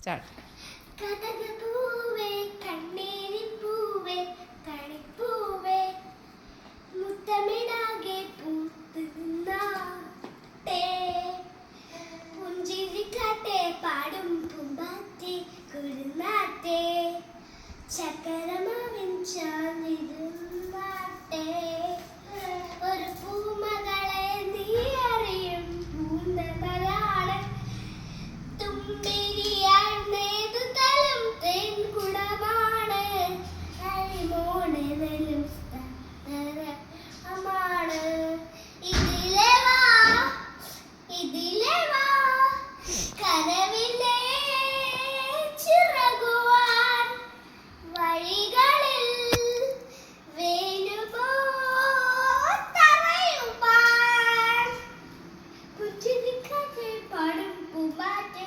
Start. കനകപ്പൂവേ കണ്ണീരിപ്പൂവേ കണിപ്പൂവേ മുത്തമിടാകെ പൂത്ത് നിന്നാട്ടെ പുഞ്ചിരിക്കാട്ടെ പാടും പൂമ്പാറ്റെ കുരുന്നാട്ടെ ചക്കരമാവിൻ ചാഞ്ഞിരുന്നാട്ടെ ഒരു പൂമകളെ നീ അറിയും പൂന്തമലാണ് തുമ്പിരിയാഴ്ന്നേതു തലം തേൻകുടമാണ് അരിമോണെലും മാണ് ഇതിലെ വാ കനവിലെ ചിറകുവാൻ വഴികളിൽ വേണുപോത്തറയുവാൻ പുഞ്ചിരിക്കാതെ പാടും പൂമ്പാറ്റെ.